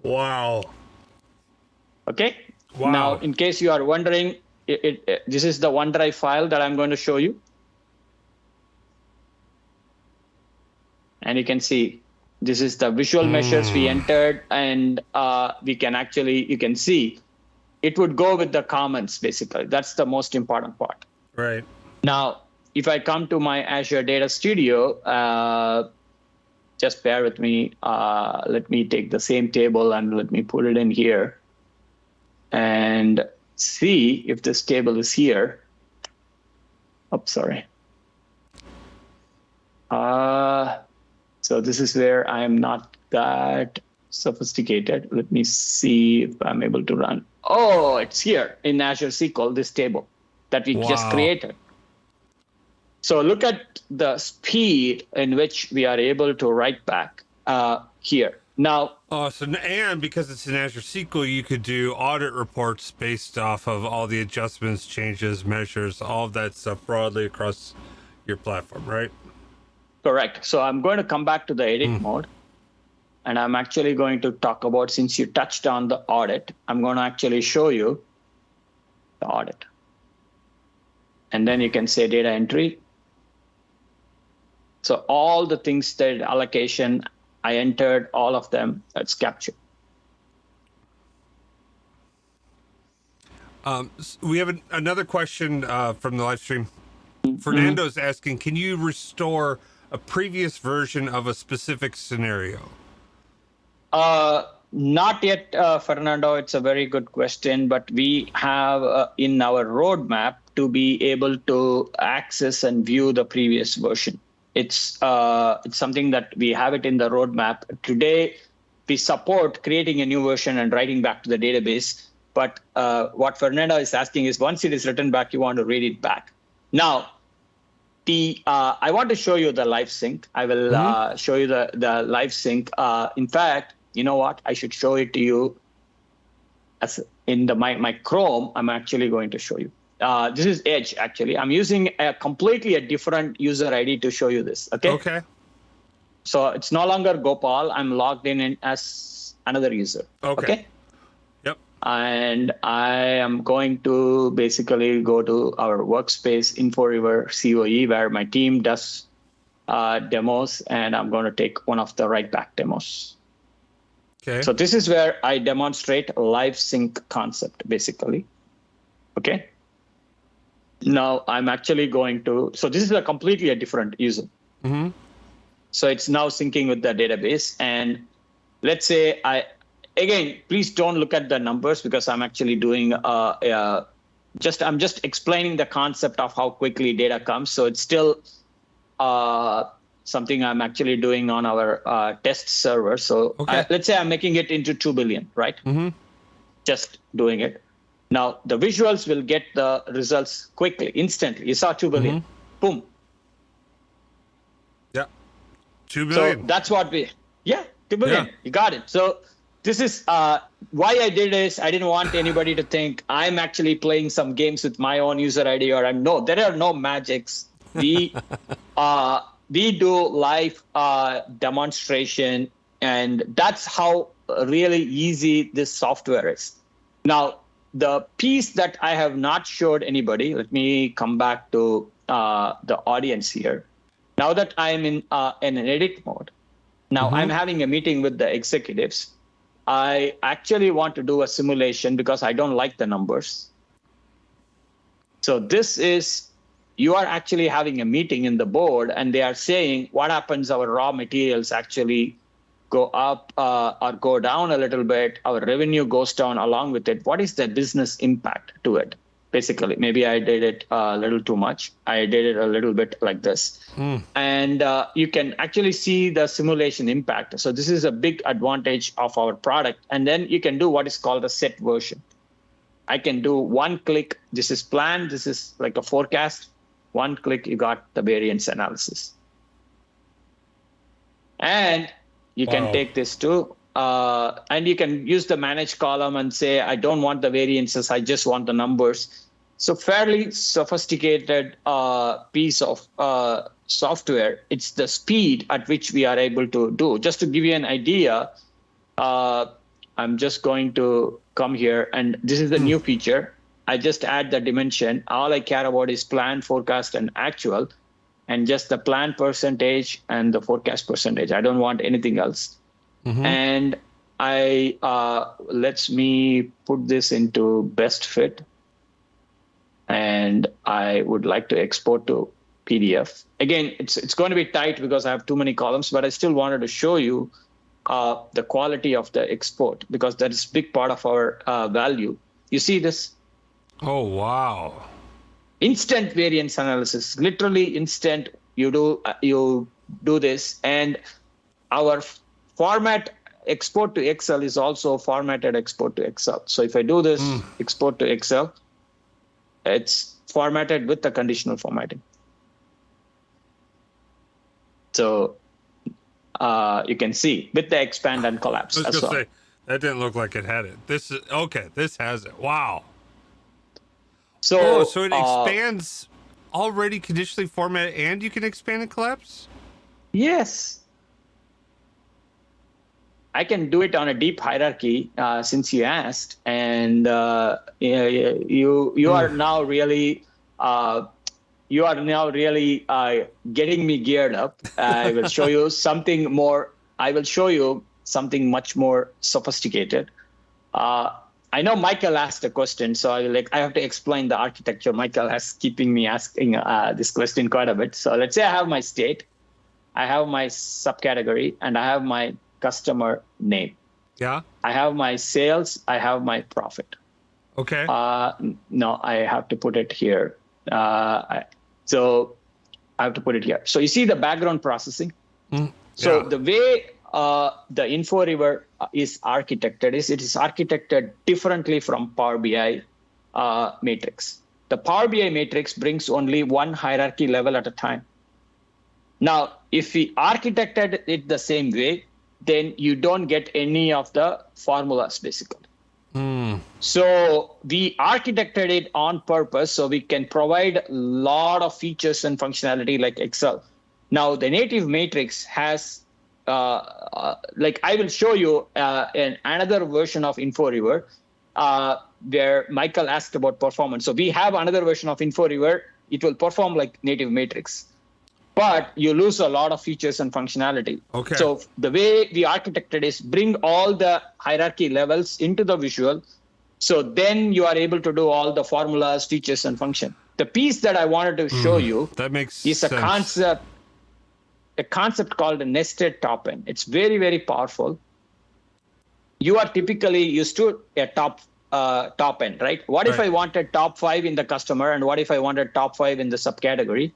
Wow. Okay. Wow. Now, in case you are wondering, this is the OneDrive file that I'm going to show you. And you can see this is the visual measures we entered, and we can actually, you can see it would go with the comments, basically. That's the most important part. Right. Now, if I come to my Azure Data Studio, just bear with me. Let me take the same table and let me put it in here. and see if this table is here. Oh, sorry. So this is where I am not that sophisticated. Let me see if I'm able to run. Oh, it's here in Azure SQL, this table that we just created. So look at the speed in which we are able to write back here. Now, Awesome. And because it's in Azure SQL, you could do audit reports based off of all the adjustments, changes, measures, all of that stuff broadly across your platform, right? correct. So I'm going to come back to the edit mode. And I'm actually going to talk about, since you touched on the audit, I'm going to actually show you the audit. And then you can say data entry. So all the things that allocation, I entered all of them, that's captured. We have another question from the live stream. Fernando's asking, can you restore a previous version of a specific scenario? Not yet, Fernando. It's a very good question, but we have in our roadmap to be able to access and view the previous version. It's something that we have it in the roadmap. Today, we support creating a new version and writing back to the database. But what Fernando is asking is, once it is written back, you want to read it back. Now, I want to show you the live sync. I will show you the live sync. In fact, you know what? I should show it to you as in my Chrome. I'm actually going to show you. This is Edge, actually. I'm using completely a different user ID to show you this. Okay. Okay. So it's no longer Gopal. I'm logged in as another user. Okay. Yep. And I am going to basically go to our workspace, InfoRiver COE, where my team does demos, and I'm going to take one of the write-back demos. Okay. So this is where I demonstrate live sync concept, basically. Okay. Now I'm actually going to, so this is a completely different user. So it's now syncing with the database. And let's say again, please don't look at the numbers because I'm actually doing I'm just explaining the concept of how quickly data comes. So it's still something I'm actually doing on our test server. So let's say I'm making it into 2 billion, right? Just doing it. Now the visuals will get the results quickly, instantly. You saw 2 billion, boom. Yeah, 2 billion. So that's what 2 billion, you got it. So this is why I did this. I didn't want anybody to think I'm actually playing some games with my own user ID or no, there are no magics. We do live demonstration, and that's how really easy this software is. Now, the piece that I have not showed anybody, let me come back to the audience here. Now that I'm in an edit mode, now I'm having a meeting with the executives. I actually want to do a simulation because I don't like the numbers. So this is, you are actually having a meeting in the board and they are saying what happens our raw materials actually go up or go down a little bit, our revenue goes down along with it. What is the business impact to it? Basically, maybe I did it a little too much. I did it a little bit like this. And you can actually see the simulation impact. So this is a big advantage of our product. And then you can do what is called a set version. I can do one click. This is plan. This is like a forecast. One click, you got the variance analysis. And you can take this to, and you can use the manage column and say, I don't want the variances, I just want the numbers. So fairly sophisticated piece of software. It's the speed at which we are able to do. Just to give you an idea, I'm just going to come here, and this is the new feature. I just add the dimension. All I care about is plan, forecast, and actual, and just the plan percentage and the forecast percentage. I don't want anything else. And lets me put this into best fit. And I would like to export to PDF. Again, it's going to be tight because I have too many columns, but I still wanted to show you the quality of the export because that is a big part of our value. You see this? Oh, wow. Instant variance analysis, literally instant. You do this, and our format export to Excel is also formatted export to Excel. So if I do this export to Excel, it's formatted with the conditional formatting. So you can see with the expand and collapse. I was going to say, that didn't look like it had it. This is okay. This has it. Wow. So, so it expands already conditionally formatted, and you can expand and collapse? Yes. I can do it on a deep hierarchy since you asked, and you are now really getting me geared up. I will show you something more. I will show you something much more sophisticated. I know Michael asked a question, so I have to explain the architecture. Michael has keeping me asking this question quite a bit. So let's say I have my state, I have my subcategory, and I have my customer name. Yeah. I have my sales, I have my profit. Okay. No, I have to put it here. So I have to put it here. So you see the background processing. So the way the InfoRiver is architected is it is architected differently from Power BI matrix. The Power BI matrix brings only one hierarchy level at a time. Now, if we architected it the same way, then you don't get any of the formulas basically. So we architected it on purpose so we can provide a lot of features and functionality like Excel. Now, the native matrix has, like I will show you another version of InfoRiver where Michael asked about performance. So we have another version of InfoRiver. It will perform like native matrix, but you lose a lot of features and functionality. Okay. So the way we architected is bring all the hierarchy levels into the visual. So then you are able to do all the formulas, features, and function. The piece that I wanted to show you that makes is sense. a concept called a nested top-end. It's very, very powerful. You are typically used to a top-end, right? What if I wanted top 5 in the customer, and what if I wanted top 5 in the subcategory?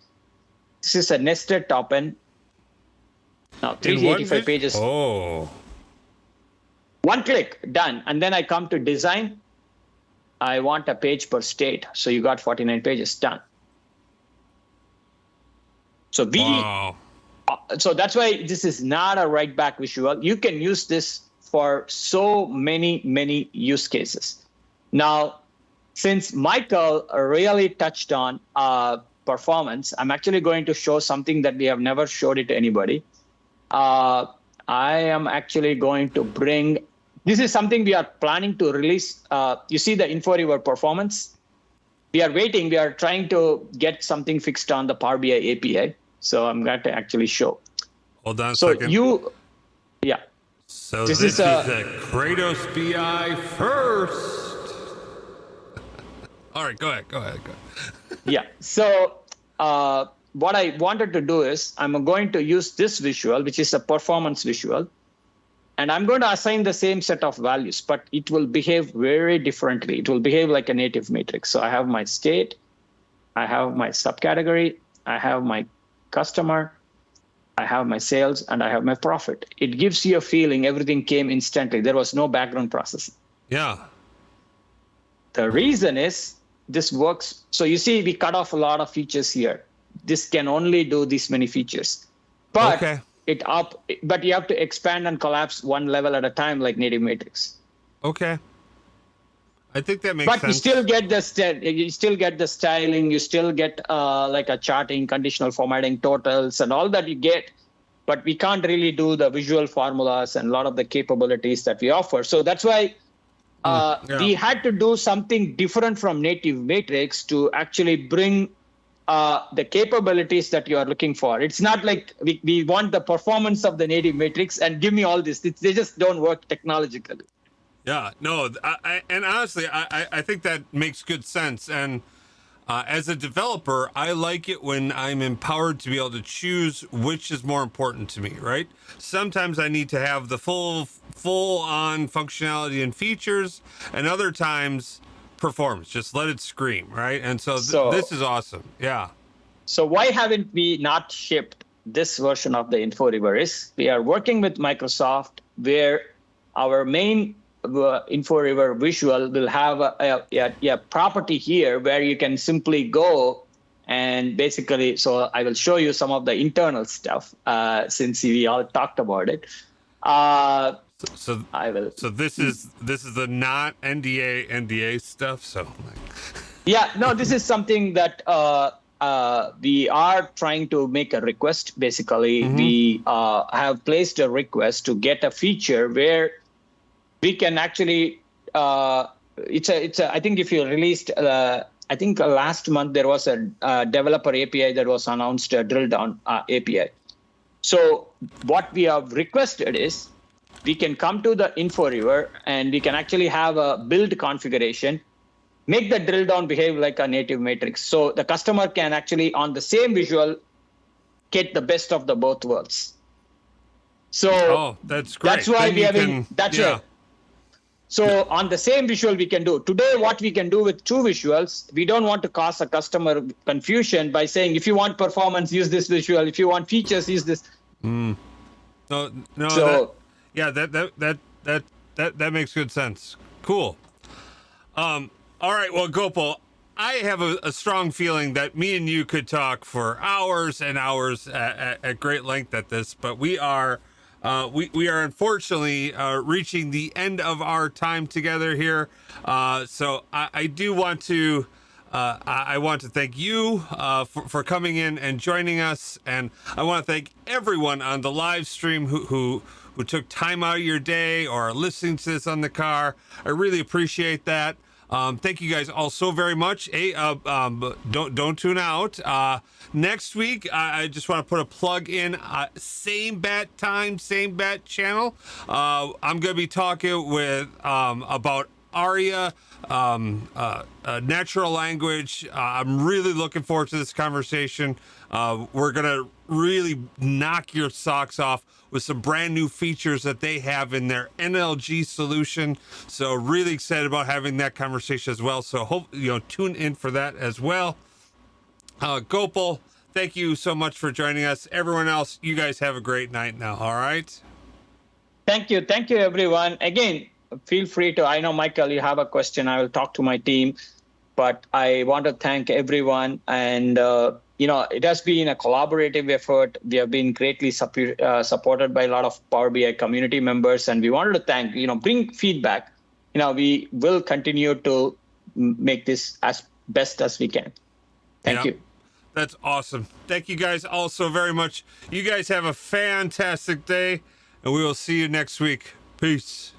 This is a nested top-end. Now, 385 pages. Oh. One click, done. And then I come to design. I want a page per state. So you got 49 pages, done. So so that's why this is not a write-back visual. You can use this for so many use cases. Now, since Michael really touched on performance, I'm actually going to show something that we have never showed it to anybody. I am actually going to bring, this is something we are planning to release. You see the InfoRiver performance. We are waiting. We are trying to get something fixed on the Power BI API. So I'm going to actually show. Hold on a second. So this is a Kratos BI first. All right, go ahead. Yeah. So what I wanted to do is I'm going to use this visual, which is a performance visual, and I'm going to assign the same set of values, but it will behave very differently. It will behave like a native matrix. So I have my state, I have my subcategory, I have my customer, I have my sales, and I have my profit. It gives you a feeling everything came instantly. There was no background processing. Yeah. The reason is this works. So you see, we cut off a lot of features here. This can only do this many features, but but you have to expand and collapse one level at a time, like native matrix. Okay. I think that makes sense. But you still get the styling. You still get like a charting, conditional formatting, totals, and all that you get. But we can't really do the visual formulas and a lot of the capabilities that we offer. So that's why we had to do something different from native matrix to actually bring the capabilities that you are looking for. It's not like we want the performance of the native matrix and give me all this. They just don't work technologically. Yeah, no, and honestly, I think that makes good sense. And as a developer, I like it when I'm empowered to be able to choose which is more important to me, right? Sometimes I need to have the full on functionality and features, and other times performance. Just let it scream, right? And so, this is awesome. Yeah. So why haven't we not shipped this version of the InfoRiver is we are working with Microsoft where our main InfoRiver visual will have a property here where you can simply go and basically, so I will show you some of the internal stuff since we all talked about it. So I will. So this is the not NDA stuff. So yeah, no, this is something that we are trying to make a request. Basically, we have placed a request to get a feature where we can actually. It's a. I think if you released. I think last month there was a developer API that was announced, a drill down API. So what we have requested is we can come to the InfoRiver and we can actually have a build configuration, make the drill down behave like a native matrix. So the customer can actually on the same visual get the best of the both worlds. So that's great. That's why we have right. So on the same visual we can do. Today, what we can do with two visuals, we don't want to cause a customer confusion by saying, if you want performance, use this visual. If you want features, use this. No. So, that makes good sense. Cool. All right. Well, Gopal, I have a strong feeling that me and you could talk for hours and hours at great length at this, but we are unfortunately reaching the end of our time together here. So I do want to I want to thank you for coming in and joining us, and I want to thank everyone on the live stream who took time out of your day or are listening to this on the car. I really appreciate that. Thank you guys all so very much. Hey, don't tune out. Next week, I just want to put a plug in. Same bat time, same bat channel. I'm going to be talking with about ARIA, natural language. I'm really looking forward to this conversation. We're going to really knock your socks off with some brand new features that they have in their NLG solution. So really excited about having that conversation as well. So hope tune in for that as well. Gopal, thank you so much for joining us. Everyone else, you guys have a great night now. All right. Thank you, everyone. Again, feel free to. I know, Michael, you have a question. I will talk to my team, but I want to thank everyone and. It has been a collaborative effort. We have been greatly supported by a lot of Power BI community members, and we wanted to thank, bring feedback. We will continue to make this as best as we can. Thank you. That's awesome. Thank you guys all so very much. You guys have a fantastic day, and we will see you next week. Peace.